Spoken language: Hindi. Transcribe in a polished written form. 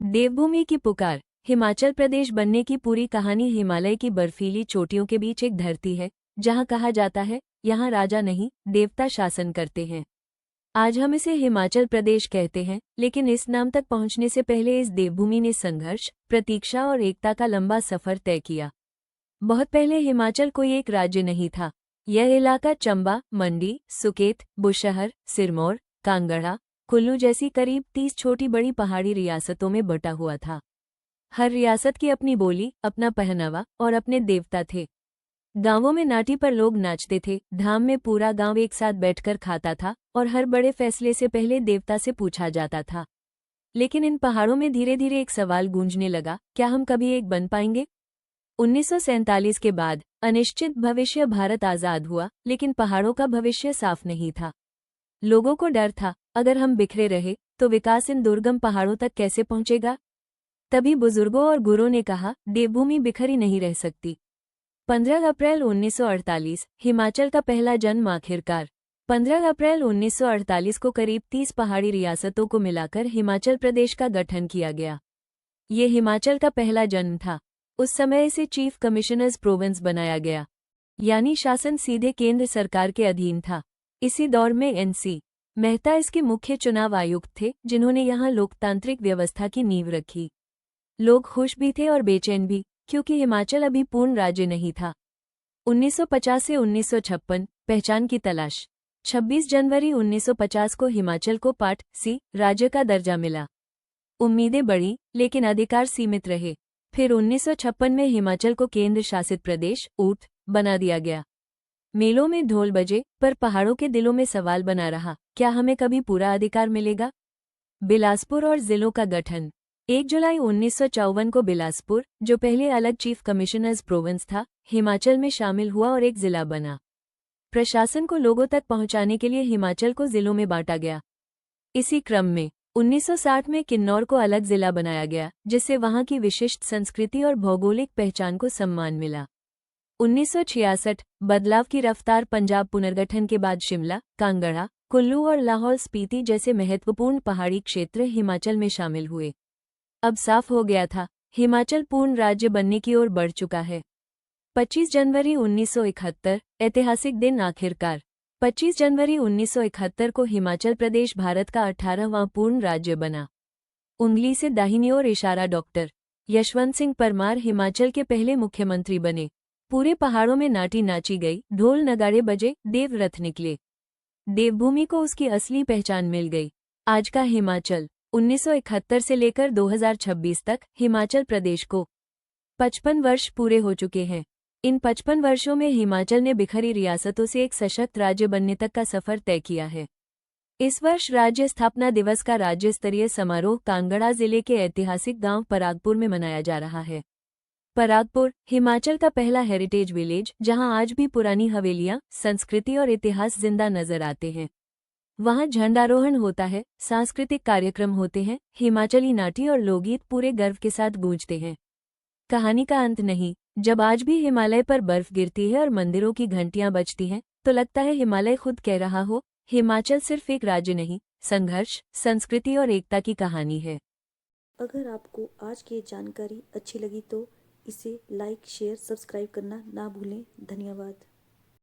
देवभूमि की पुकार। हिमाचल प्रदेश बनने की पूरी कहानी हिमालय की बर्फीली चोटियों के बीच एक धरती है, जहां कहा जाता है यहाँ राजा नहीं देवता शासन करते हैं। आज हम इसे हिमाचल प्रदेश कहते हैं, लेकिन इस नाम तक पहुंचने से पहले इस देवभूमि ने संघर्ष, प्रतीक्षा और एकता का लंबा सफर तय किया। बहुत पहले हिमाचल कोई एक राज्य नहीं था। यह इलाका चंबा, मंडी, सुकेत, बुशहर, सिरमौर, कांगड़ा, कुल्लू जैसी करीब 30 छोटी बड़ी पहाड़ी रियासतों में बटा हुआ था। हर रियासत की अपनी बोली, अपना पहनावा और अपने देवता थे। गांवों में नाटी पर लोग नाचते थे, धाम में पूरा गांव एक साथ बैठकर खाता था और हर बड़े फैसले से पहले देवता से पूछा जाता था। लेकिन इन पहाड़ों में धीरे धीरे एक सवाल गूंजने लगा, क्या हम कभी एक बन पाएंगे? 1947 के बाद अनिश्चित भविष्य। भारत आजाद हुआ, लेकिन पहाड़ों का भविष्य साफ नहीं था। लोगों को डर था, अगर हम बिखरे रहे तो विकास इन दुर्गम पहाड़ों तक कैसे पहुंचेगा? तभी बुजुर्गों और गुरों ने कहा, देवभूमि बिखरी नहीं रह सकती। 15 अप्रैल 1948 हिमाचल का पहला जन्म। आखिरकार 15 अप्रैल 1948 को करीब 30 पहाड़ी रियासतों को मिलाकर हिमाचल प्रदेश का गठन किया गया। ये हिमाचल का पहला जन्म था। उस समय इसे चीफ कमिश्नर्स प्रोविंस बनाया गया, यानी शासन सीधे केंद्र सरकार के अधीन था। इसी दौर में एनसी मेहता इसके मुख्य चुनाव आयुक्त थे, जिन्होंने यहाँ लोकतांत्रिक व्यवस्था की नींव रखी। लोग खुश भी थे और बेचैन भी, क्योंकि हिमाचल अभी पूर्ण राज्य नहीं था। 1950 से 1956 पहचान की तलाश। 26 जनवरी 1950 को हिमाचल को पार्ट सी राज्य का दर्जा मिला। उम्मीदें बढ़ी, लेकिन अधिकार सीमित रहे। फिर 1956 में हिमाचल को केंद्र शासित प्रदेश ऊट बना दिया गया। मेलों में ढोल बजे, पर पहाड़ों के दिलों में सवाल बना रहा, क्या हमें कभी पूरा अधिकार मिलेगा? बिलासपुर और जिलों का गठन। 1 जुलाई 1954 को बिलासपुर, जो पहले अलग चीफ कमिश्नर्स प्रोविंस था, हिमाचल में शामिल हुआ और एक जिला बना। प्रशासन को लोगों तक पहुंचाने के लिए हिमाचल को जिलों में बांटा गया। इसी क्रम में 1960 में किन्नौर को अलग जिला बनाया गया, जिससे वहां की विशिष्ट संस्कृति और भौगोलिक पहचान को सम्मान मिला। 1966 बदलाव की रफ्तार। पंजाब पुनर्गठन के बाद शिमला, कांगड़ा, कुल्लू और लाहौल स्पीति जैसे महत्वपूर्ण पहाड़ी क्षेत्र हिमाचल में शामिल हुए। अब साफ हो गया था, हिमाचल पूर्ण राज्य बनने की ओर बढ़ चुका है। 25 जनवरी 1971 ऐतिहासिक दिन। आखिरकार 25 जनवरी 1971 को हिमाचल प्रदेश भारत का 18वां पूर्ण राज्य बना। उंगली से दाहिनी ओर इशारा। डॉक्टर यशवंत सिंह परमार हिमाचल के पहले मुख्यमंत्री बने। पूरे पहाड़ों में नाटी नाची गई, ढोल नगाड़े बजे, देव रथ निकले। देवभूमि को उसकी असली पहचान मिल गई। आज का हिमाचल 1971 से लेकर 2026 तक हिमाचल प्रदेश को 55 वर्ष पूरे हो चुके हैं। इन 55 वर्षों में हिमाचल ने बिखरी रियासतों से एक सशक्त राज्य बनने तक का सफर तय किया है। इस वर्ष राज्य स्थापना दिवस का राज्य स्तरीय समारोह कांगड़ा जिले के ऐतिहासिक गांव परागपुर में मनाया जा रहा है। परागपुर हिमाचल का पहला हेरिटेज विलेज, जहां आज भी पुरानी हवेलियां, संस्कृति और इतिहास जिंदा नजर आते हैं। वहां झंडारोहण होता है, सांस्कृतिक कार्यक्रम होते हैं, हिमाचली नाटी और लोकगीत पूरे गर्व के साथ गूंजते हैं। कहानी का अंत नहीं। जब आज भी हिमालय पर बर्फ गिरती है और मंदिरों की घंटियां बजती हैं, तो लगता है हिमालय खुद कह रहा हो, हिमाचल सिर्फ एक राज्य नहीं, संघर्ष, संस्कृति और एकता की कहानी है। अगर आपको आज की जानकारी अच्छी लगी तो इसे लाइक, शेयर, सब्सक्राइब करना ना भूलें। धन्यवाद।